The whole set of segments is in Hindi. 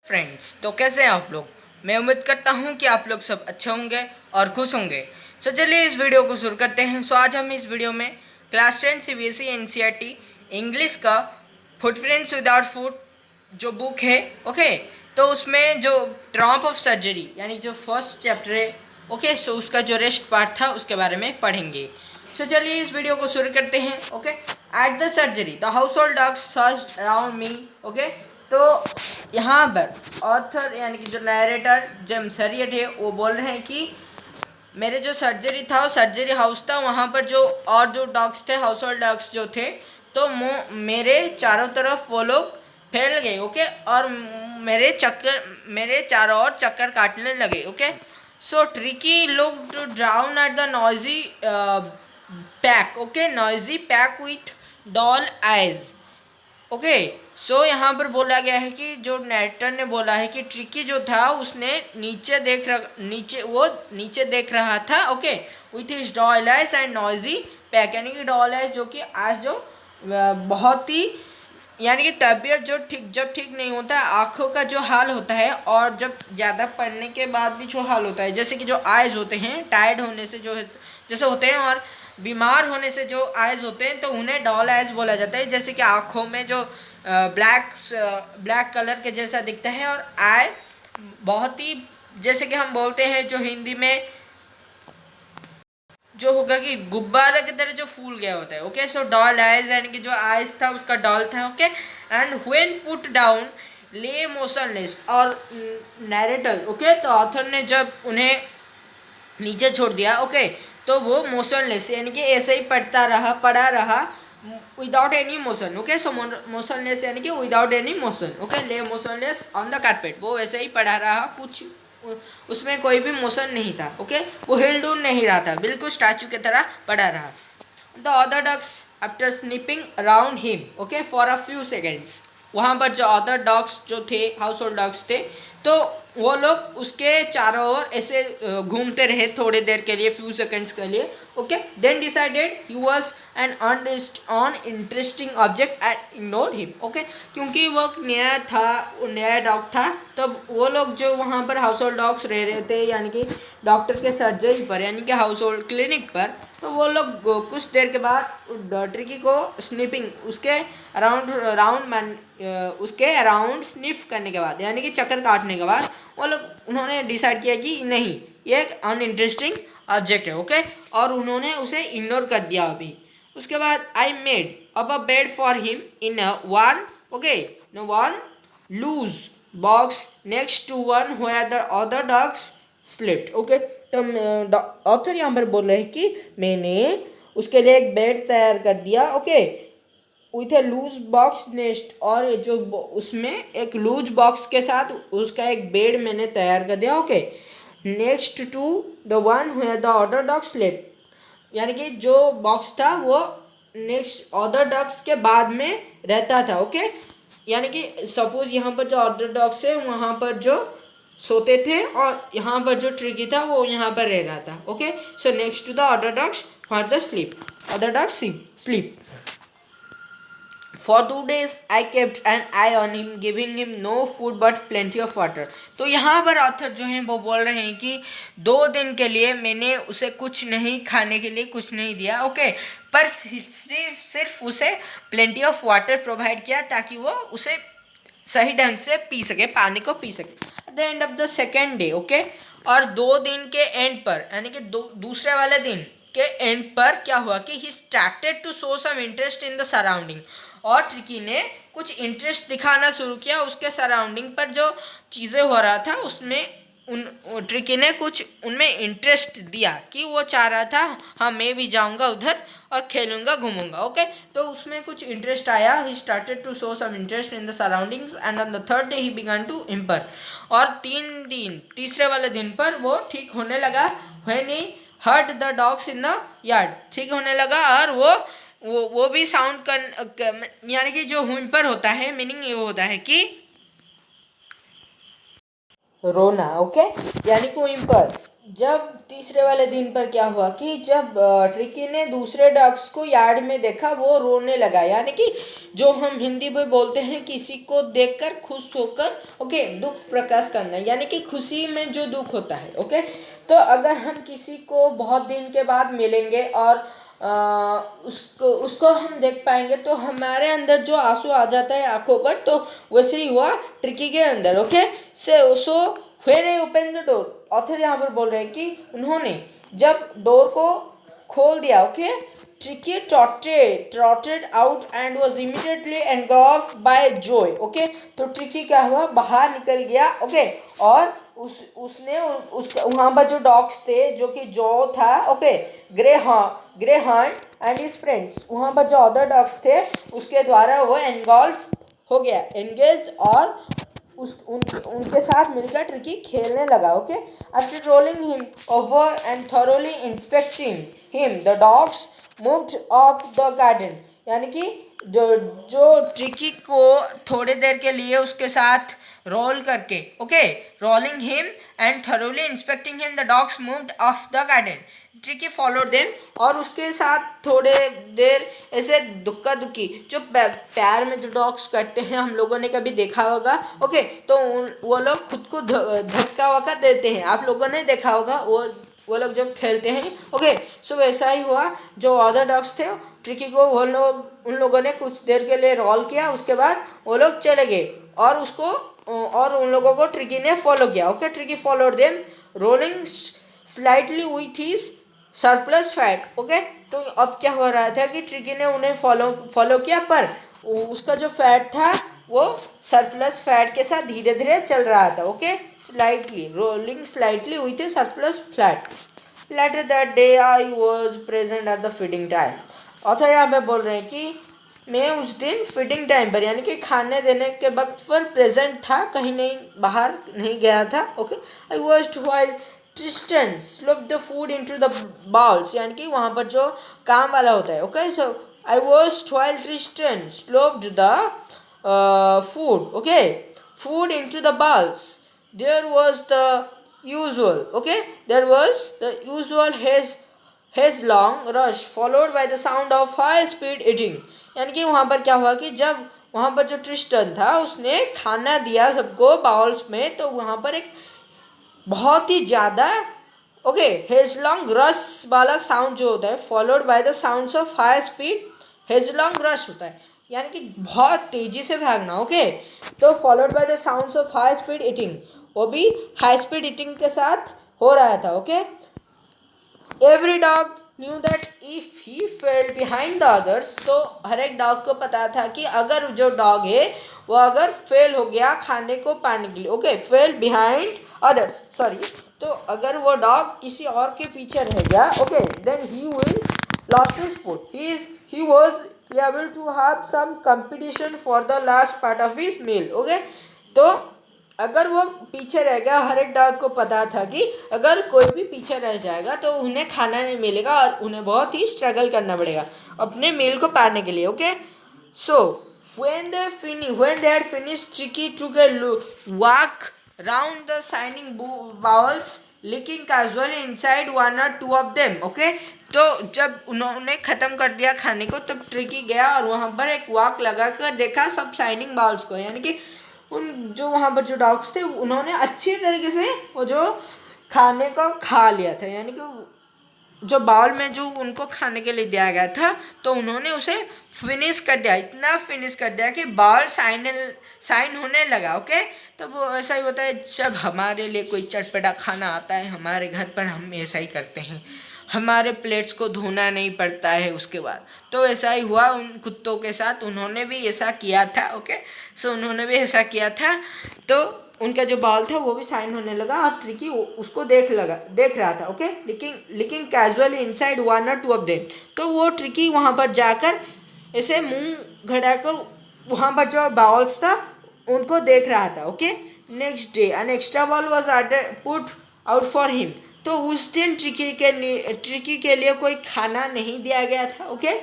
फ्रेंड्स, तो कैसे हैं आप लोग। मैं उम्मीद करता हूं कि आप लोग सब अच्छे होंगे और खुश होंगे। चलिए इस वीडियो को शुरू करते हैं। आज हम इस वीडियो में क्लास 10 सीबीएसई एनसीईआरटी इंग्लिश का फुटप्रिंट्स विदाउट फुट जो बुक है, ओके, तो उसमें जो ट्रम्प ऑफ सर्जरी यानी जो फर्स्ट चैप्टर है, ओके, सो उसका जो रेस्ट पार्ट था उसके बारे में पढ़ेंगे। चलिए इस वीडियो को शुरू करते हैं। Okay, at the surgery the house hold dogs searched around me. Okay, तो यहाँ पर ऑथर यानी कि जो नरेटर जेम्स हरियट है वो बोल रहे हैं कि मेरे जो सर्जरी था, वो सर्जरी हाउस था, वहाँ पर जो और जो डॉग्स थे, हाउस होल्ड डॉग्स जो थे, तो मेरे चारों तरफ वो लोग फैल गए। ओके, और मेरे चारों ओर चक्कर काटने लगे। Okay, so tricky look to drown at the noisy pack. Okay, noisy pack with doll eyes. Okay, so यहाँ पर बोला गया है कि जो नरेटर ने बोला है कि ट्रिकी जो था उसने नीचे देख रहा था। Okay, with his doll eyes and noisy pack, यानी कि डॉल आइज जो कि आज जो बहुत ही यानी कि तबीयत जो जब ठीक नहीं होता है, आँखों का जो हाल होता है, और जब ज़्यादा पढ़ने के बाद भी जो हाल होता है, जैसे कि जो आइज होते हैं टायर्ड होने से जो जैसे होते हैं, और बीमार होने से जो आइज होते हैं, तो उन्हें डॉल आइज बोला जाता है। जैसे कि आँखों में जो ब्लैक कलर के जैसा दिखता है, और आई बहुत ही जैसे कि हम बोलते हैं जो हिंदी में जो होगा कि गुब्बारे की तरह जो फूल गया होता है। ओके, सो डॉल आइज यानी कि जो आइज था उसका डॉल था। Okay, and when put down ले मोशनलेस, और नैरेटर, ओके, तो ऑथर ने जब उन्हें नीचे छोड़ दिया, ओके, तो वो मोशनलेस यानी कि ऐसे ही पड़ा रहा विदाउट एनी मोशन। ओके, सो मोशनलेस यानी कि विदाउट एनी मोशन। ओके, ले मोशनलेस ऑन द कारपेट, वो वैसे ही पड़ा रहा, कुछ उसमें कोई भी मोशन नहीं था। ओके, वो हिल डुल नहीं रहा था, बिल्कुल स्टैचू की तरह पड़ा रहा। The other dogs after snipping around him, okay, for a few seconds, वहाँ पर जो अदर डॉग्स जो थे, हाउस होल्ड डॉग्स थे, तो वो लोग उसके चारों ओर ऐसे घूमते रहे थोड़ी देर के लिए, फ्यू सेकेंड्स के लिए। Okay, then decided he was an uninteresting object and ignored him. Okay, क्योंकि वो नया डॉग था, तब वो लोग जो वहाँ पर हाउस होल्ड डॉग्स रह रहे थे, यानी कि डॉक्टर के सर्जरी पर, यानी कि हाउस होल्ड क्लिनिक पर, तो वो लोग कुछ देर के बाद ट्रिकी को स्निपिंग उसके उसके अराउंड स्निफ करने के बाद, यानी कि चक्कर काटने के बाद, वो लोग उन्होंने डिसाइड किया कि नहीं, ये एक अनइंटरेस्टिंग ऑब्जेक्ट है। ओके, और उन्होंने उसे इग्नोर कर दिया अभी। उसके बाद I made up a bed for him in one loose box next to one where the other dogs slept. Okay, तो ऑथर यहाँ पर बोल रहे हैं कि मैंने उसके लिए एक बेड तैयार कर दिया। Okay, with a loose box nest, और जो उसमें एक लूज बॉक्स के साथ उसका एक बेड मैंने तैयार कर दिया। Okay, next to the one where the other dog slept, यानी कि जो बॉक्स था वो नेक्स्ट अदर डॉग्स के बाद में रहता था। ओके, यानी कि सपोज यहाँ पर जो अदर डॉग्स है वहाँ पर जो सोते थे, और यहाँ पर जो ट्रिकी था वो यहाँ पर रह रहा था। Okay, so next to the other dogs for the sleep, other dogs sleep. For 2 days I kept an eye on him, giving him no food but plenty of water. तो यहाँ पर ऑथर जो हैं वो बोल रहे हैं कि 2 दिन के लिए मैंने उसे कुछ नहीं खाने के लिए कुछ नहीं दिया। ओके, पर सिर्फ उसे प्लेंटी ऑफ वाटर प्रोवाइड किया ताकि वो उसे सही ढंग से पी सके, पानी को पी सके। At the end of the second day, okay, और 2 दिन के एंड पर, यानी कि दूसरे वाले दिन के एंड पर क्या हुआ कि he started to show some interest in the surrounding, और ट्रिकी ने कुछ इंटरेस्ट दिखाना शुरू किया उसके सराउंडिंग पर, जो चीज़ें हो रहा था उसमें ट्रिकी ने कुछ उनमें इंटरेस्ट दिया कि वो चाह रहा था हाँ मैं भी जाऊंगा उधर और खेलूंगा घूमूंगा। ओके, तो उसमें कुछ इंटरेस्ट आया। He started to show some interest in the surroundings and on the third day he began to improve, और तीसरे वाले दिन पर वो ठीक होने लगा। When he heard the dogs in the yard, ठीक होने लगा, और वो भी साउंड कर, यानी कि जो हुइम्पर होता है, मीनिंग ये होता है कि रोना। ओके, यानी कि हुइम्पर, जब तीसरे वाले दिन पर क्या हुआ कि जब ट्रिकी ने दूसरे डक्स को यार्ड में देखा, वो रोने लगा। यानी कि जो हम हिंदी में बोलते हैं किसी को देखकर खुश होकर, ओके, दुख प्रकाश करना, यानी कि खुशी में जो दुख होता है, ओके। तो अगर हम किसी को बहुत दिन के बाद मिलेंगे और उसको उसको हम देख पाएंगे तो हमारे अंदर जो आंसू आ जाता है आंखों पर, तो वैसे ही हुआ ट्रिकी के अंदर, okay. So when I open the door, author यहाँ पर बोल रहे हैं कि उन्होंने जब डोर को खोल दिया, okay, tricky trotted out and was immediately engulfed by joy, okay. तो ट्रिकी क्या हुआ, बाहर निकल गया, ओके। और उसने वहाँ पर जो डॉग्स थे, जो कि जो था, okay, grey horn and his friends, वहाँ पर जो अदर डॉग्स थे उसके द्वारा वो एनगॉल्फ हो गया, एंगेज, और उनके साथ मिलकर ट्रिकी खेलने लगा, okay. After rolling him over and thoroughly inspecting him, the dogs moved of the garden. यानी कि जो जो ट्रिकी को थोड़ी देर के लिए उसके साथ रोल करके, okay, rolling him and thoroughly inspecting him, the dogs moved of the garden. Tricky followed them, और उसके साथ थोड़े देर ऐसे दुक्का दुक्की, जो पैर में जो डॉग्स करते हैं, हम लोगों ने कभी देखा होगा, ओके। तो वो लोग खुद को धक्का वक्का देते हैं, आप लोगों ने देखा होगा वो लोग जब खेलते हैं, ओके। सो वैसा ही हुआ, जो अदर डॉग्स थे ट्रिकी को वो लोग, उन लोगों ने कुछ देर के लिए रोल किया, उसके बाद वो लोग चले गए और उसको और उन लोगों को ट्रिकी ने फॉलो किया, okay. Tricky followed them rolling slightly with his surplus fat, okay. तो अब क्या हो रहा था कि ट्रिकी ने उन्हें फॉलो किया, पर उसका जो फैट था वो सरप्लस फैट के साथ धीरे धीरे चल रहा था, okay. Slightly rolling slightly with a surplus flat. Later that day I was present at the feeding time. Author यहाँ पे बोल रहे हैं कि मैं उस दिन फीडिंग टाइम पर, यानी कि खाने देने के वक्त पर प्रेजेंट था, कहीं नहीं, बाहर नहीं गया था, okay. I was while Tristan slope the food into the bowls, यानी कि वहाँ पर जो काम वाला होता है, okay. So I was while Tristan sloped the food, okay, food into the bowls. There was the usual, okay, there was the usual headlong rush followed by the sound of high speed eating. यानी कि वहाँ पर क्या हुआ कि जब वहाँ पर जो ट्रिस्टन था उसने खाना दिया सबको बाउल्स में, तो वहाँ पर एक बहुत ही ज़्यादा, ओके, हेजलॉन्ग रश वाला साउंड जो होता है, followed by the sounds of high speed, headlong rush होता है, यानी कि बहुत तेजी से भागना, ओके। तो followed by the sounds of high speed eating, वो भी हाई स्पीड ईटिंग के साथ हो रहा था, okay. Every dog knew that if he fail behind the others, तो हर एक डॉग को पता था कि अगर जो डॉग है वो अगर फेल हो गया खाने को पाने के लिए, okay, fail behind others, sorry, तो अगर वो डॉग किसी और के पीछे रह गया, okay, then he will lost his food, he was able to have some competition for the last part of his meal, okay। तो अगर वो पीछे रह गया, हर एक डॉग को पता था कि अगर कोई भी पीछे रह जाएगा तो उन्हें खाना नहीं मिलेगा और उन्हें बहुत ही स्ट्रगल करना पड़ेगा अपने मील को पाने के लिए, okay. So when they had finished, Tricky took a walk round the shining bowls, licking casually inside one or two of them, okay। तो जब उन्होंने ख़त्म कर दिया खाने को, तब ट्रिकी गया और वहाँ पर एक वॉक लगा कर देखा सब शाइनिंग बाउल्स को, यानी कि उन जो वहाँ पर जो डॉग्स थे उन्होंने अच्छी तरीके से वो जो खाने को खा लिया था, यानी कि जो बाउल में जो उनको खाने के लिए दिया गया था, तो उन्होंने उसे फिनिश कर दिया, इतना फिनिश कर दिया कि बाउल साइन होने लगा, ओके। तो वो ऐसा ही होता है, जब हमारे लिए कोई चटपटा खाना आता है हमारे घर पर, हम ऐसा ही करते हैं, हमारे प्लेट्स को धोना नहीं पड़ता है उसके बाद। तो ऐसा ही हुआ उन कुत्तों के साथ, उन्होंने भी ऐसा किया था, ओके। सो उन्होंने भी ऐसा किया था, तो उनका जो बाल था वो भी साइन होने लगा और ट्रिकी उसको देख रहा था, okay, licking casually inside one or two of them. तो वो ट्रिकी वहाँ पर जाकर ऐसे मुंह घड़ाकर वहाँ पर जो बाउल्स था उनको देख रहा था, okay. Next day an extra ball was put out for him. तो उस दिन ट्रिकी के लिए कोई खाना नहीं दिया गया था, ओके।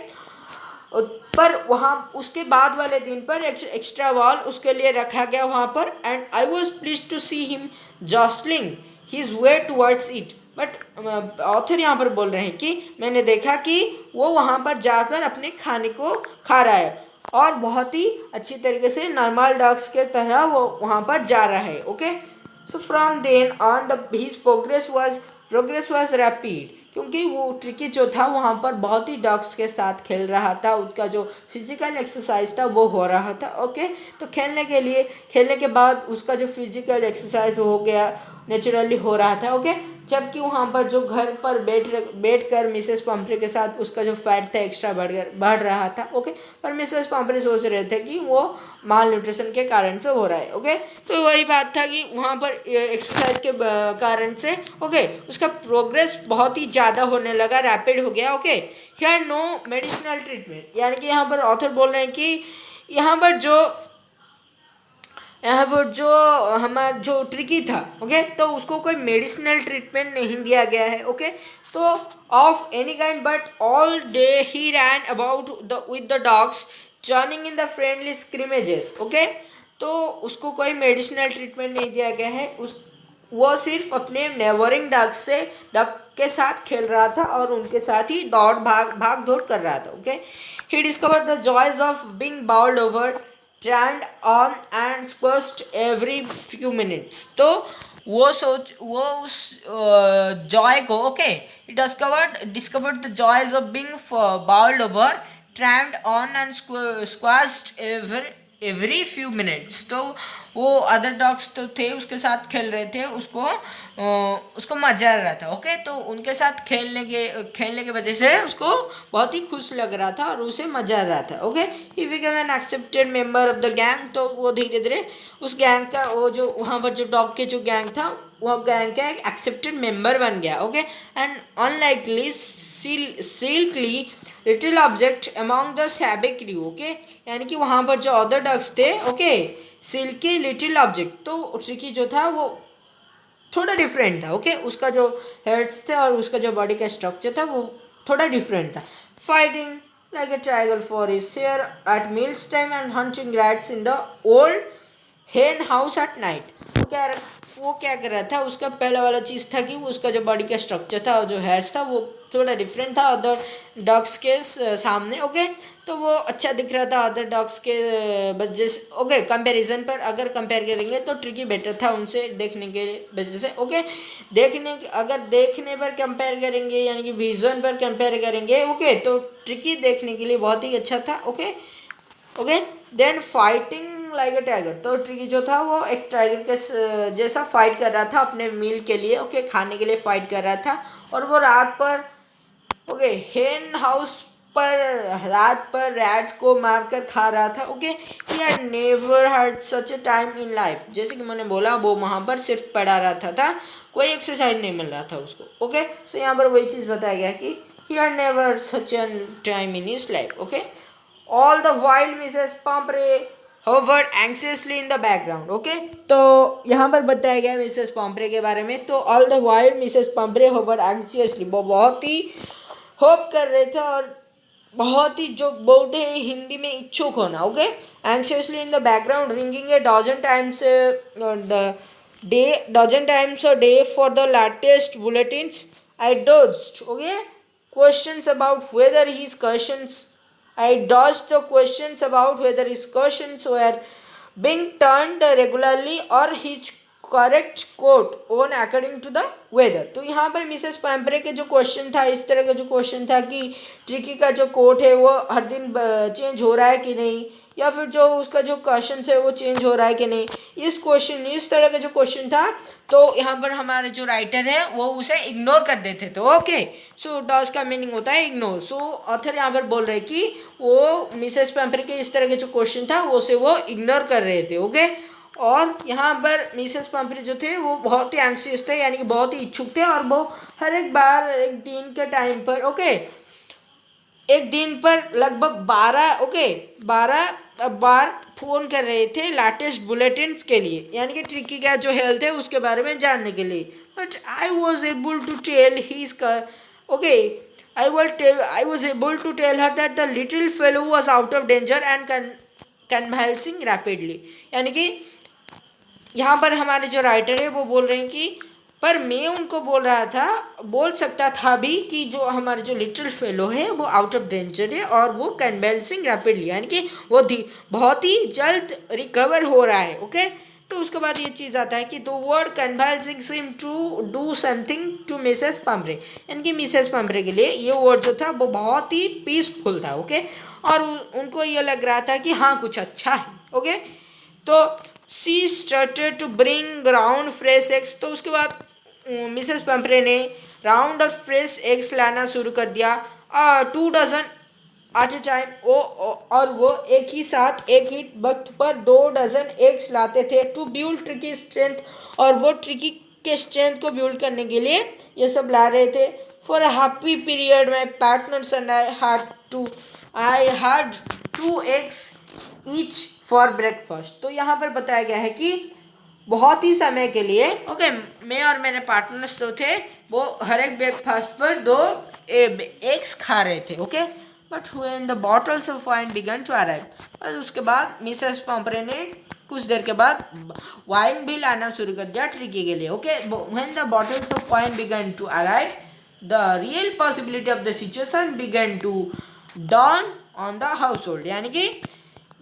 पर वहाँ उसके बाद वाले दिन पर एक्स्ट्रा बॉल उसके लिए रखा गया वहाँ पर, and I was pleased to see him jostling his way towards it. But author यहाँ पर बोल रहे हैं कि मैंने देखा कि वो वहाँ पर जाकर अपने खाने को खा रहा है और बहुत ही अच्छी तरीके से नॉर्मल डॉग्स के तरह वो वहाँ पर जा रहा है. Okay, so from then on the his progress was rapid, क्योंकि वो ट्रिकी जो था वहाँ पर बहुत ही डॉग्स के साथ खेल रहा था. उसका जो फिजिकल एक्सरसाइज था वो हो रहा था. ओके, तो खेलने के बाद उसका जो फिजिकल एक्सरसाइज हो गया, नेचुरली हो रहा था. ओके, जबकि वहाँ पर जो घर पर बैठ कर मिसेस पम्फ्रे के साथ उसका जो फैट था एक्स्ट्रा बढ़ रहा था. ओके, पर मिसेस पम्फ्रे सोच रहे थे कि वो माल न्यूट्रिशन के कारण से हो रहा है. ओके, तो वही बात था कि वहाँ पर एक्सरसाइज के कारण से ओके उसका प्रोग्रेस बहुत ही ज़्यादा होने लगा, रैपिड हो गया. Okay, here no medicinal treatment, यानी कि यहाँ पर ऑथर बोल रहे हैं कि यहाँ पर जो हमारा जो ट्रिकी था. ओके, तो उसको कोई मेडिसिनल ट्रीटमेंट नहीं दिया गया है. ओके, तो of any kind but all day he ran about with the dogs joining in the friendly scrimmages. Okay, तो उसको कोई मेडिसिनल ट्रीटमेंट नहीं दिया गया है. वो सिर्फ अपने नेबरिंग डॉग के साथ खेल रहा था और उनके साथ ही भाग दौड़ कर रहा था. Okay, he discovered the joys of being bowled over, trampled on and squashed every few minutes. तो वो उस जॉय को okay discovered the joys of being bowled over, trampled on and squashed every few minutes. तो वो अदर डॉग्स तो थे उसके साथ खेल रहे थे, उसको मजा आ रहा था. ओके, तो उनके साथ खेलने के वजह से उसको बहुत ही खुश लग रहा था और उसे मजा आ रहा था. Okay, he became an accepted member of the gang. तो वो धीरे धीरे उस गैंग का वो जो वहाँ पर जो डॉग के जो गैंग था वो गैंग का एक एक्सेप्टेड मेंबर बन गया. Okay, and unlikely silky little object among the सैबे क्रू. ओके, यानी कि वहाँ पर जो अदर डॉग्स थे ओके सिल्की लिटिल ऑब्जेक्ट, तो ट्रिकी जो था वो थोड़ा डिफरेंट था. ओके, उसका जो हेड्स थे और उसका जो बॉडी का स्ट्रक्चर था वो थोड़ा डिफरेंट था. Fighting like a tiger for his share eight meals time and hunting rats in the old हेन हाउस एट नाइट. वो क्या कर रहा था, उसका पहला वाला चीज़ था कि उसका जो बॉडी का स्ट्रक्चर था और जो हेयर्स था वो थोड़ा डिफरेंट था अदर डॉग्स के सामने. ओके, तो वो अच्छा दिख रहा था अदर डॉग्स के वजह से. ओके, कंपैरिजन पर अगर कंपेयर करेंगे तो ट्रिकी बेटर था उनसे देखने के वजह से. ओके, देखने पर कंपेयर करेंगे यानी कि विजन पर कंपेयर करेंगे ओके तो ट्रिकी देखने के लिए बहुत ही अच्छा था. Okay, then fighting like a tiger. तो ट्रिकी जो था वो एक टाइगर के जैसा फाइट कर रहा था अपने मील के लिए. ओके, खाने के लिए फाइट कर रहा था और वो रात पर रैट्स को मारकर खा रहा था. Okay, he had never had such a time in life. जैसे कि मैंने बोला वो वहाँ पर सिर्फ पड़ा रहता था, कोई एक्सरसाइज नहीं मिल रहा था उसको. ओके, सो यहाँ पर वही चीज़ बताया गया कि he had never such a time in his life. Okay, all the wild Mrs Pomfrey hovered anxiously in the background. Okay, तो यहाँ पर बताया गया मिसेस पम्फ्रे के बारे में. तो all the wild Mrs Pomfrey hovered anxiously, वो बहुत ही होप कर रहे थे और बहुत ही जो बोलते हैं हिंदी में इच्छुक होना. Okay, anxiously in the background ringing a dozen times a day for the latest bulletins. I dodged the questions about whether his questions were being turned regularly or his correct quote on according to the weather. तो यहाँ पर मिसेस पैम्परे के जो क्वेश्चन था इस तरह का जो क्वेश्चन था कि ट्रिकी का जो कोट है वो हर दिन चेंज हो रहा है कि नहीं, या फिर जो उसका जो क्वेश्चन है वो चेंज हो रहा है कि नहीं. इस तरह का जो क्वेश्चन था तो यहाँ पर हमारे जो राइटर है वो उसे इग्नोर कर देते थे. ओके, सो डॉज का मीनिंग होता है इग्नोर. सो ऑथर यहाँ पर बोल रहे कि वो मिसेस पैम्परे के इस तरह के जो क्वेश्चन था वो इग्नोर कर रहे थे. ओके, और यहाँ पर मिसेस पम्फ्रे जो थे वो बहुत ही एंक्सियस थे यानी कि बहुत ही इच्छुक थे और वो हर एक बार एक दिन के टाइम पर एक दिन पर लगभग 12 बार फ़ोन कर रहे थे लेटेस्ट बुलेटिन्स के लिए, यानी कि ट्रिकी का जो हेल्थ है उसके बारे में जानने के लिए. But I was able to tell her that the little fellow was out of danger and convalescing rapidly. यानी कि यहाँ पर हमारे जो राइटर है वो बोल रहे हैं कि पर मैं उनको बोल सकता था भी कि जो हमारे जो लिटिल फेलो है वो आउट ऑफ डेंजर है और वो कन्वेंसिंग रैपिडली, यानी कि वो बहुत ही जल्द रिकवर हो रहा है। ओके, तो उसके बाद ये चीज़ आता है कि the word convalescing seem to do something to Mrs Pumphrey, यानी कि मिसेस पम्बरे के लिए ये वर्ड जो था वो बहुत ही पीसफुल था। ओके, और उनको ये लग रहा था कि हाँ कुछ अच्छा है। ओके, तो she started to bring round fresh eggs, तो उसके बाद मिसेस पम्परे ने राउंड और फ्रेश एग्स लाना शुरू कर दिया, 2 डज़न एट ए टाइम। और वो एक ही साथ एक ही वक्त पर 2 डज़न एग्स लाते थे टू बिल्ड ट्रिकी स्ट्रेंथ, और वो ट्रिकी के स्ट्रेंथ को बिल्ड करने के लिए ये सब ला रहे थे। For a happy period my partners and I had 2 eggs each for breakfast. तो यहाँ पर बताया गया है कि बहुत ही समय के लिए ओके मैं और मेरे पार्टनर्स जो थे वो हर एक ब्रेकफास्ट पर 2 eggs खा रहे थे। Okay, but when the bottles of wine began to arrive, और उसके बाद मिसेस पम्परे ने कुछ देर के बाद वाइन भी लाना शुरू कर दिया ट्रिकी के लिए। Okay, when the bottles of wine began to arrive the real possibility of the situation began to dawn on the household, यानी कि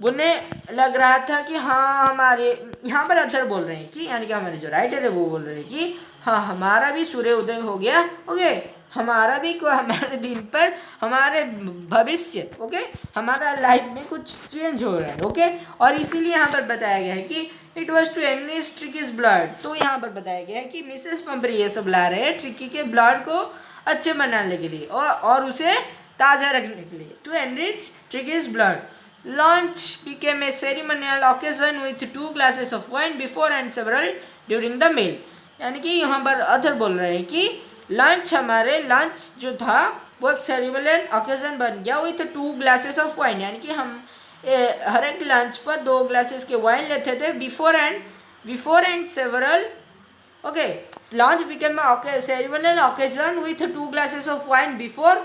उन्हें लग रहा था कि हाँ हमारे यहाँ पर अथर बोल रहे हैं कि यानी कि हमारे जो राइटर है वो बोल रहे हैं कि हाँ हमारा भी सूर्य उदय हो गया। ओके, हमारा भी हमारे दिन पर हमारे भविष्य ओके हमारा लाइफ में कुछ चेंज हो रहा है। ओके, और इसीलिए यहाँ पर बताया गया है कि it was to enrich Tricki's blood. तो यहाँ पर बताया गया है कि मिसेस पम्परी ये सब ला रहे हैं ट्रिकी के ब्लड को अच्छे बनाने के लिए और उसे ताज़ा रखने के लिए, to enrich Tricki's blood. Lunch became a ceremonial occasion with 2 glasses of wine before and several during the meal, यानी कि यहाँ पर अथर बोल रहे हैं कि लंच जो था वो एक सेरेमोनियल ओकेजन बन गया विथ 2 glasses ऑफ वाइन, यानी कि हम हर एक लंच पर 2 glasses के वाइन लेते थे before and several. Okay, lunch became a ceremonial occasion with 2 glasses of wine before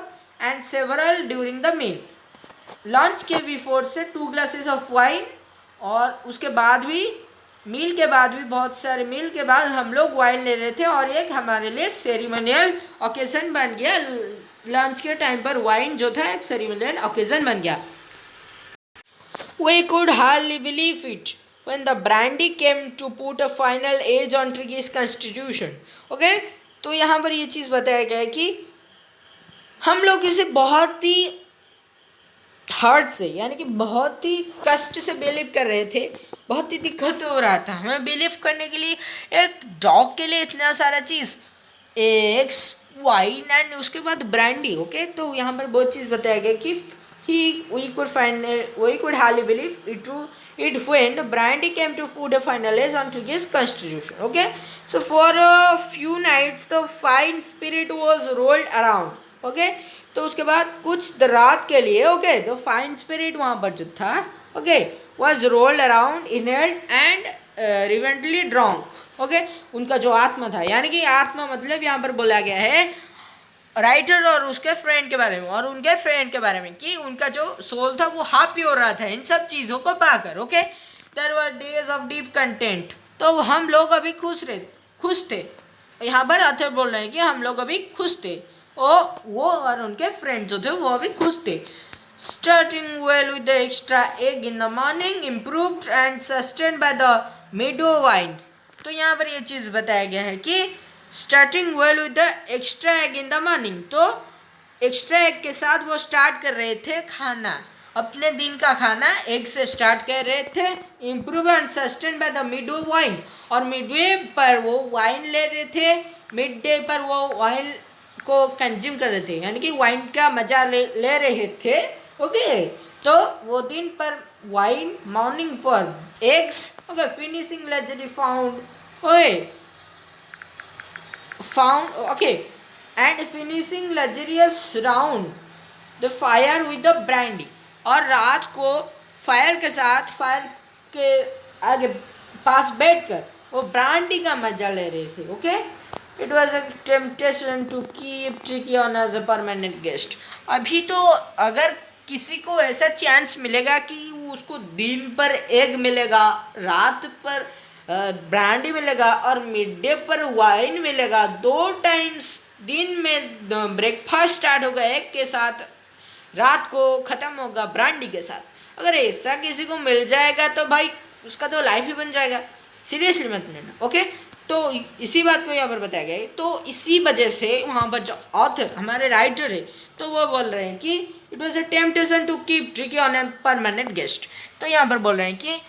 and several during the meal। Lunch के बिफोर से 2 glasses ऑफ वाइन और उसके बाद भी मील के बाद भी बहुत सारे मील के बाद हम लोग वाइन ले रहे थे और एक हमारे लिए सेरेमोनियल ओकेजन बन गया। लंच के टाइम पर वाइन जो था एक सेरेमोनियल ओकेजन बन गया। We could hardly believe it when the brandy came to put a final age on Tricky's constitution। Okay, तो यहाँ पर ये चीज़ बताया गया है कि हम लोग इसे बहुत ही हार्ड से यानी कि बहुत ही कष्ट से बिलीव कर रहे थे, बहुत ही दिक्कत हो रहा था हमें बिलीव करने के लिए। एक डॉग के लिए इतना सारा चीज़, एग्स, वाइन एंड उसके बाद ब्रांडी। ओके, तो यहाँ पर बहुत चीज़ बताया गया कि we could hardly believe it when the brandy came to put a final age on his constitution। Okay, so for a few nights the fine spirit was rolled around। Okay, तो उसके बाद कुछ रात के लिए ओके द फाइन स्पिरिट वहाँ पर जो था okay was rolled around inhaled and reverently drank. Okay, उनका जो आत्मा था, यानी कि आत्मा मतलब यहाँ पर बोला गया है राइटर और उसके फ्रेंड के बारे में और उनके फ्रेंड के बारे में कि उनका जो सोल था वो हैप्पी हो रहा था इन सब चीज़ों को पाकर। Okay, there were days of deep content, तो हम लोग अभी खुश थे। यहाँ पर अथर बोल रहे हैं कि हम लोग अभी खुश थे, वो और उनके फ्रेंड जो थे वो अभी खुश थे। Starting well with the extra egg in the morning improved and sustained by the मिडो wine. तो यहाँ पर ये चीज़ बताया गया है कि starting well with the extra egg in the morning, तो एक्स्ट्रा एग के साथ वो स्टार्ट कर रहे थे खाना, अपने दिन का खाना एग से स्टार्ट कर रहे थे। Improve and sustain by the मिडो wine, और मिडवे पर वो वाइन ले रहे थे, मिड डे पर वो वाइन को कंज्यूम कर रहे थे, यानी कि वाइन का मजा ले रहे थे। ओके, तो वो दिन पर wine, morning for eggs. Okay, finishing luxury found okay and finishing luxurious round the fire with the brandy, और रात को फायर के आगे पास बैठकर वो ब्रांडी का मजा ले रहे थे। Okay, it was a temptation to keep Tricki on as a permanent guest. अभी तो अगर किसी को ऐसा चांस मिलेगा कि उसको दिन पर एग मिलेगा, रात पर ब्रांडी मिलेगा और मिड डे पर वाइन मिलेगा, 2 टाइम्स दिन में ब्रेकफास्ट स्टार्ट होगा एक के साथ, रात को ख़त्म होगा ब्रांडी के साथ। अगर ऐसा किसी को मिल जाएगा तो भाई उसका तो लाइफ ही बन जाएगा, सीरियसली मत लेना, ओके। तो इसी बात को यहाँ पर बताया गया है। तो इसी वजह से वहाँ पर जो ऑथर हमारे राइटर है तो वो बोल रहे हैं कि it was a temptation to keep Tricki on a permanent guest. तो यहाँ पर बोल रहे हैं कि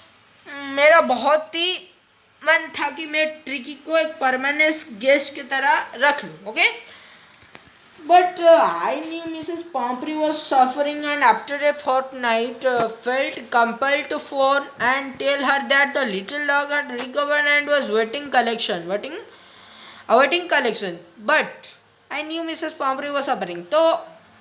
मेरा बहुत ही मन था कि मैं ट्रिकी को एक परमानेंट गेस्ट की तरह रख लूँ, okay. But I knew Mrs. Pomfrey was suffering, and after a fortnight felt compelled to phone and tell her that the little dog had recovered and was awaiting collection. But I knew Mrs. Pomfrey was suffering. तो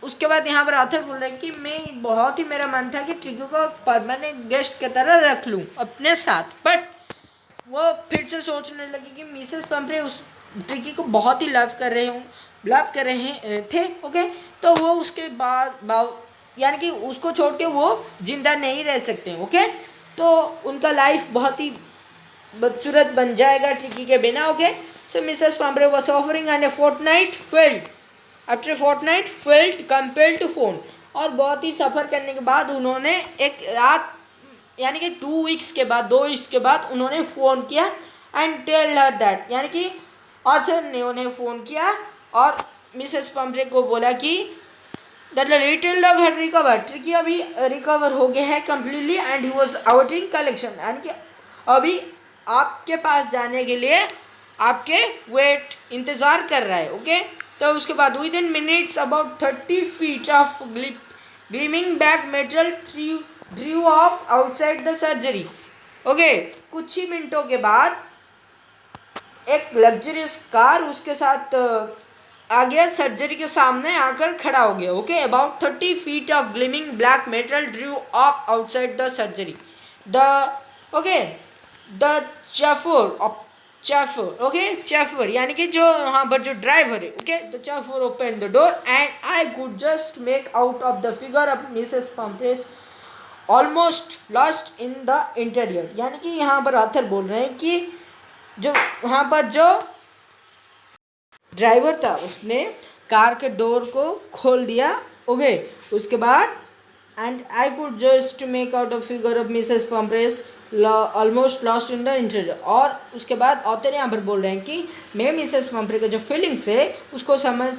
उसके बाद यहाँ पर ऑथर बोल रहे हैं कि मैं बहुत ही मेरा मन था कि ट्रिकी को परमानेंट गेस्ट की तरह रख लूँ अपने साथ, बट वो फिर से सोचने लगी कि मिसेस पंफ्रे उस ट्रिकी को बहुत ही लव कर रहे थे, ओके। तो वो उसके बाद यानी कि उसको छोड़ के वो जिंदा नहीं रह सकते, ओके। तो उनका लाइफ बहुत ही बदसूरत बन जाएगा ट्रिकी के बिना, okay. So Mrs Pumphrey was offering and after a fortnight felt compelled to phone. और बहुत ही सफ़र करने के बाद उन्होंने एक रात यानी कि 2 वीक्स के बाद 2 वीक्स के बाद उन्होंने फ़ोन किया एंड टेल हर दैट, यानी कि ऑथर ने उन्हें फ़ोन किया और मिसेस पंफ्रे को बोला कि that the little dog had recover, tricky अभी रिकवर हो गया है completely and he was awaiting collection, यानी कि अभी आपके पास जाने के लिए आपके इंतज़ार कर रहा है, ओके। तो उसके बाद with in minutes about 30 feet of gleaming back metal drew off outside the surgery, okay. कुछ ही मिनटों के बाद एक लग्जरियस कार उसके साथ आ गया, सर्जरी के सामने आकर खड़ा हो गया, okay. About 30 feet of gleaming black metal drew off outside the surgery, the chauffeur यानी कि जो वहाँ पर जो ड्राइवर है, okay. The chauffeur open the door and I could just make out of the figure of Mrs Pumphrey almost lost in the interior. यानी कि यहाँ पर ऑथर बोल रहे हैं कि जो वहाँ पर जो ड्राइवर था उसने कार के डोर को खोल दिया, ओके। उसके बाद and I could just make out a figure of Mrs Pumphrey almost lost in the interior. और उसके बाद ऑथर यहाँ पर बोल रहे हैं कि मैं मिसेस पंफ्रे के जो फीलिंग्स है उसको समझ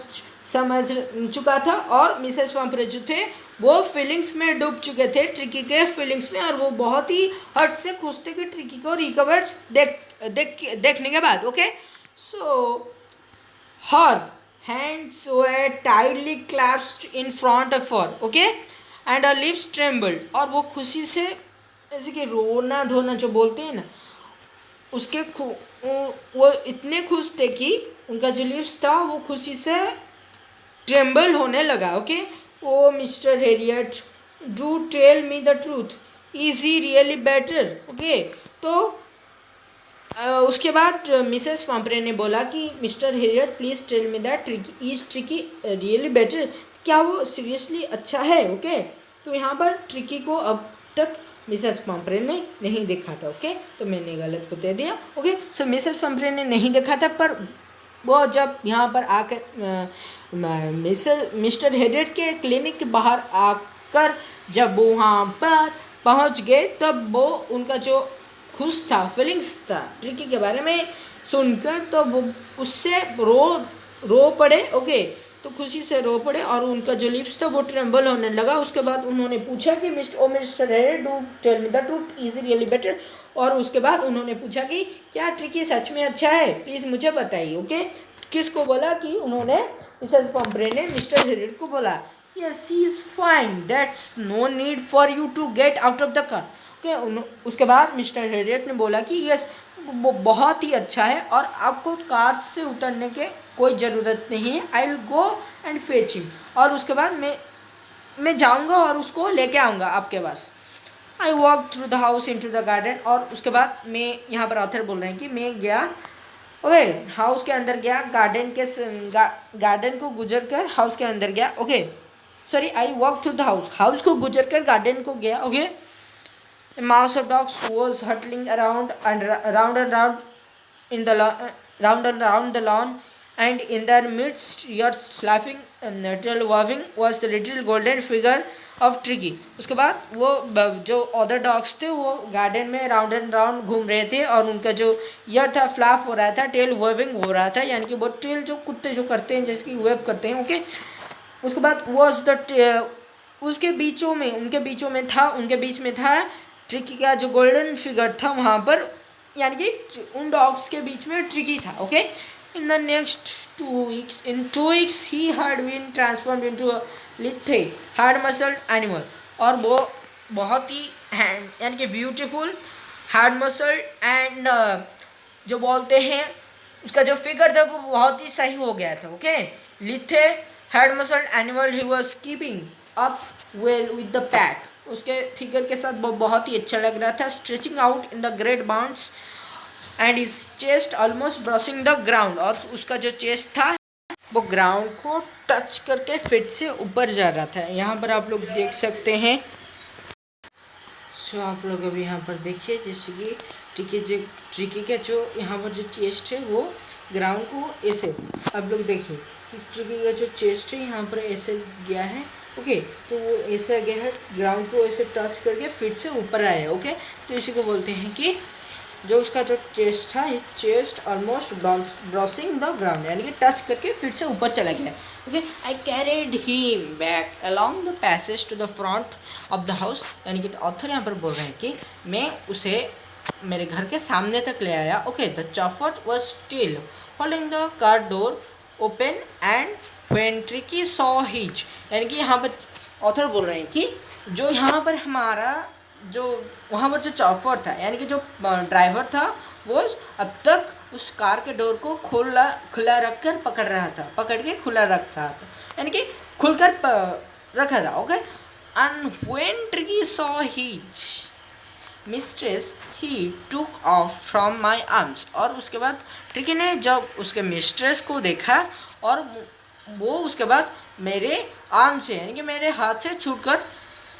चुका था और मिसेस पंफ्रे जो थे वो फीलिंग्स में डूब चुके थे, ट्रिकी के फीलिंग्स में, और वो बहुत ही हर्ट से खुश थे कि ट्रिकी को रिकवर देखने के बाद, okay. So her hands were tightly clasped in front of her, okay, and her lips trembled. और वो खुशी से जैसे कि रोना धोना जो बोलते हैं ना, उसके वो इतने खुश थे कि उनका जो लिप्स था वो खुशी से ट्रेम्बल होने लगा, okay. O Mr Herriot, do tell me the truth, is he really better, okay. तो उसके बाद मिसेस पंफ्रे ने बोला कि Mr Herriot please tell me that Tricki really better, क्या वो सीरियसली अच्छा है, ओके। तो यहाँ पर ट्रिकी को अब तक मिसेस पंफ्रे ने नहीं देखा था, ओके। तो मैंने गलत बता दिया, ओके। सो मिसेस पंफ्रे ने नहीं देखा था, पर वो जब यहाँ पर आकर मिस्टर हैरियट के क्लिनिक के बाहर आकर जब वो वहाँ पर पहुँच गए तब वो उनका जो खुश था फीलिंग्स था ट्रिकी के बारे में सुनकर, तो वो उससे रो पड़े, ओके। तो खुशी से रो पड़े और उनका जो लिप्स था वो ट्रेम्बल होने लगा। उसके बाद उन्होंने पूछा कि Mr Herriot, do tell me the truth, is really better. और उसके बाद उन्होंने पूछा कि क्या ट्रिकी सच में अच्छा है, प्लीज़ मुझे बताइए, ओके। किसको बोला कि उन्होंने मिसेस पंफ्रे ने मिस्टर हैरियट को बोला, yes he is fine, that's no need for you to get out of the car, okay. उसके बाद मिस्टर हैरियट ने बोला कि यस वो बहुत ही अच्छा है और आपको कार से उतरने के कोई ज़रूरत नहीं है, I will go and fetch him. और उसके बाद मैं जाऊंगा और उसको लेके आऊँगा आपके पास। I walk through the house into the garden. और उसके बाद मैं यहाँ पर ऑथर बोल रहे हैं कि मैं गया, ओके, हाउस के अंदर गया, गार्डन को गुजर कर हाउस के अंदर गया, okay. Sorry, I walk through the house को गुजर कर गार्डन को गया, okay. A mouse of dogs was hurtling around and round in the round and round the lawn, and in their midst, years laughing and little waving, was the little golden figure of Tricky. उसके बाद वो जो अदर डॉग्स थे वो गार्डन में राउंड एंड राउंड घूम रहे थे, और उनका जो ईयर था फ्लैप हो रहा था, टेल वेविंग हो रहा था, यानी कि वो टेल जो कुत्ते जो करते हैं जैसे कि वेव करते हैं, ओके। उसके बाद वॉज द उसके बीचों में उनके बीच में था ट्रिकी का जो गोल्डन फिगर था वहाँ पर, यानी कि उन डॉग्स के बीच में ट्रिकी था, okay. In the next 2 weeks he had been transformed into a lithe hard muscled animal, और वो बहुत ही यानी कि ब्यूटीफुल हार्ड मसल्ड एंड जो बोलते हैं उसका जो फिगर था वो बहुत ही सही हो गया था, okay. Lithe hard muscled animal he was keeping up well with the pack, उसके फिगर के साथ वो बहुत ही अच्छा लग रहा था। Stretching out in the great bounds and his chest almost brushing the ground, और उसका जो चेस्ट था वो ग्राउंड को टच करके फिट से ऊपर जा रहा था। यहाँ पर आप लोग देख सकते हैं। सो आप लोग अभी यहाँ पर देखिए जैसे कि ट्रिकी का जो यहाँ पर जो चेस्ट है वो ग्राउंड को ऐसे, आप लोग देखिए ट्रिकी का जो चेस्ट है यहाँ पर ऐसे गया है, ओके। तो वो ऐसा गया है, ग्राउंड को ऐसे टच करके फिट से ऊपर आया है, ओके। तो इसी को बोलते हैं कि जो उसका जो चेस्ट था, chest almost brushing the ground, यानी कि टच करके फिर से ऊपर चला गया, okay. I carried him back along the passage to the front of the house, यानी कि ऑथर यहाँ पर बोल रहे हैं कि मैं उसे मेरे घर के सामने तक ले आया, okay. The chauffeur was still holding the car door open and when Tricky saw hitch, यानी कि यहाँ पर ऑथर बोल रहे हैं कि जो यहाँ पर हमारा जो वहाँ पर जो चॉफर था, यानी कि जो ड्राइवर था, वो अब तक उस कार के डोर को खुला रख कर पकड़ के खुला रख रहा था, यानी कि खुलकर रखा था, okay. And when Tricky saw his mistress he took of from my arms, और उसके बाद ट्रिकी ने जब उसके मिस्ट्रेस को देखा और वो उसके बाद मेरे आर्म से, यानी कि मेरे हाथ से छूटकर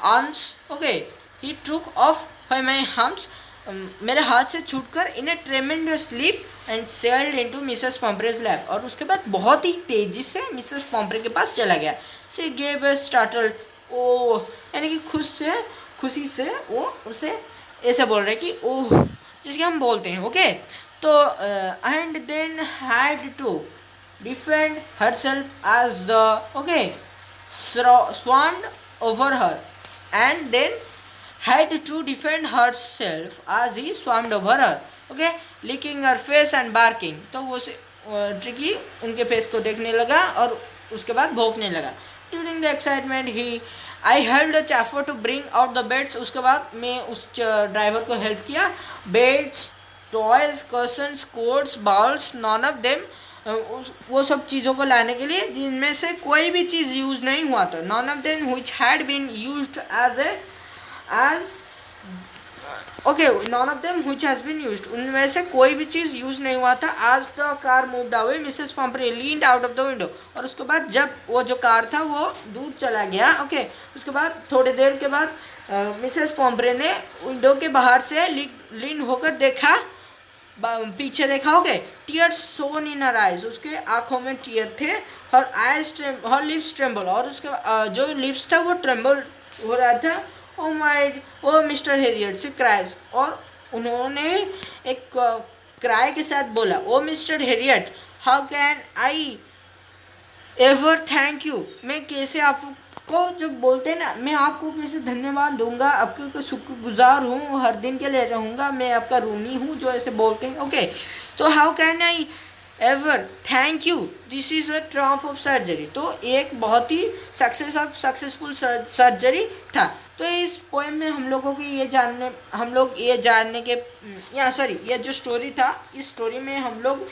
arms, okay, he took off by my arms, मेरे हाथ से छूटकर in a tremendous leap and sailed into Mrs Pumphrey's lap, और उसके बाद बहुत ही तेजी से मिसेस पॉम्परे के पास चला गया। सी गेव ए स्टार्टल ओ, यानी कि खुशी से वो उसे ऐसे बोल रहे कि ओह, जिसके हम बोलते हैं, ओके। तो and then had to defend herself as the, okay, swan over her, and then had to defend herself as he swarmed over her, okay, licking her face and barking। तो वो ट्रिकी उनके फेस को देखने लगा और उसके बाद भौंकने लगा। During the excitement I helped the chauffeur to bring out the beds, उसके बाद मैं उस ड्राइवर को हेल्प किया। Beds, toys, cushions, coats, balls, none of them, वो सब चीज़ों को लाने के लिए जिनमें से कोई भी चीज़ यूज़ नहीं हुआ था। None of them which had been used none of them which has been used, उनमें से कोई भी चीज़ यूज़ नहीं हुआ था। As the car moved away Mrs Pumphrey leaned out of the window, और उसके बाद जब वो जो कार था वो दूर चला गया, ओके। उसके बाद थोड़ी देर के बाद मिसेस पॉम्परे ने विंडो के बाहर से लीन होकर देखा, पीछे देखा, ओके। टीयर सोन इन हर आइज, उसके आँखों में टीयर थे। हर लिप्स ट्रेम्बल, और उसके जो लिप्स था वो ट्रेम्बल हो रहा था। Oh Mr Herriot she cries, और उन्होंने एक क्राई के साथ बोला, oh Mr Herriot, how can I ever thank you, मैं कैसे आपको, जो बोलते हैं ना, मैं आपको कैसे धन्यवाद दूंगा, आपके शुक्रगुजार हूँ, हर दिन के लिए रहूँगा, मैं आपका ऋणी हूँ, जो ऐसे बोलते हैं, ओके। तो how can I ever thank you, this is a Trump of surgery, तो एक बहुत ही सक्सेसफुल सर्जरी था। तो इस पोएम में हम लोग ये जानने के ये जो स्टोरी था, इस स्टोरी में हम लोग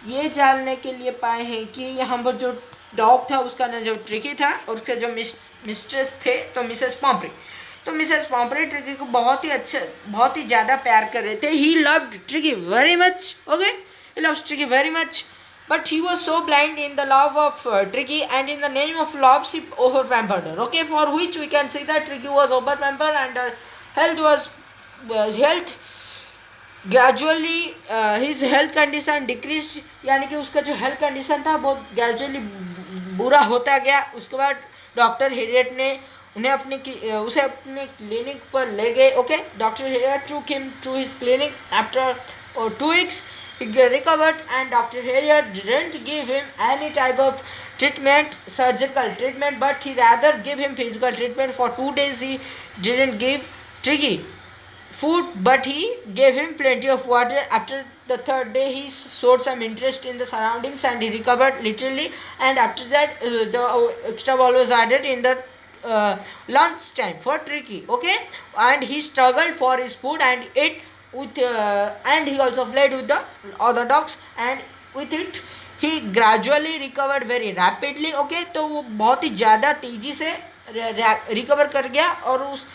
ये जानने के लिए पाए हैं कि यहाँ पर जो डॉग था उसका नाम जो ट्रिकी था, और उसके जो मिस्ट्रेस थे तो मिसेस पॉम्परे, तो मिसेस पॉम्परे ट्रिकी को बहुत ही ज़्यादा प्यार कर रहे थे। He loved tricky very much, okay, he loves tricky very much, but he was so blind in the love of Tricky, and in the name of love she over pampered her, okay, for which we can say that Tricky was over pampered and her health was health gradually his health condition decrease, यानी कि उसका जो हेल्थ कंडीशन था वो ग्रेजुअली बुरा होता गया। उसके बाद डॉक्टर हेरियट ने उसे अपने क्लिनिक पर ले गए। Okay, doctor Harriet took him to his clinic after 2 weeks. He recovered and Dr. Harriet didn't give him any type of treatment, surgical treatment, but he rather gave him physical treatment. For 2 days he didn't give Tricky food, but he gave him plenty of water. After the third day he showed some interest in the surroundings and he recovered literally, and after that the extra ball was added in the lunch time for Tricky. Okay, and he struggled for his food and ate with and he also played with the other dogs, and with it he gradually recovered very rapidly. Okay, तो वो बहुत ही ज़्यादा तेज़ी से रिकवर कर गया, और उस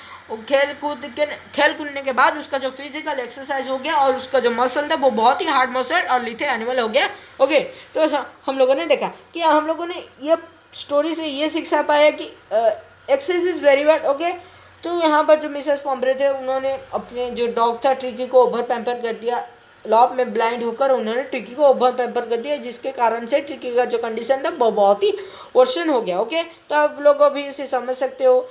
खेल कूदने के बाद उसका जो फिजिकल एक्सरसाइज हो गया और उसका जो मसल था वो बहुत ही हार्ड मसल और लिथे एनिमल हो गया। ओके, तो ऐसा हम लोगों ने देखा कि हम लोगों ने ये स्टोरी से ये शिक्षा पाया कि exercise is very bad. Okay, तो यहाँ पर जो मिसेस पॉम्ब्रे थे उन्होंने अपने जो डॉग था ट्रिकी को ओवर पैम्पर कर दिया। लॉप में ब्लाइंड होकर उन्होंने ट्रिकी को ओवर पैम्पर कर दिया, जिसके कारण से ट्रिकी का जो कंडीशन था वो बहुत ही वर्सन हो गया। ओके, तो आप लोग अभी इसे समझ सकते हो।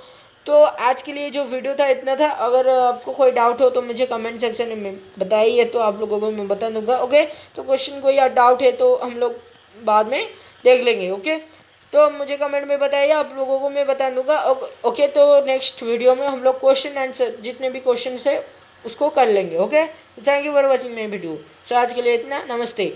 तो आज के लिए जो वीडियो था इतना था। अगर आपको कोई डाउट हो तो मुझे कमेंट सेक्शन में बताइए, तो आप लोगों को मैं बता दूंगा। ओके, तो क्वेश्चन कोई या डाउट है तो हम लोग बाद में देख लेंगे। ओके, तो मुझे कमेंट में बताइए, आप लोगों को मैं बता दूंगा। ओके, तो नेक्स्ट वीडियो में हम लोग क्वेश्चन आंसर जितने भी क्वेश्चन है उसको कर लेंगे। Okay, thank you for watching my video. तो आज के लिए इतना, नमस्ते।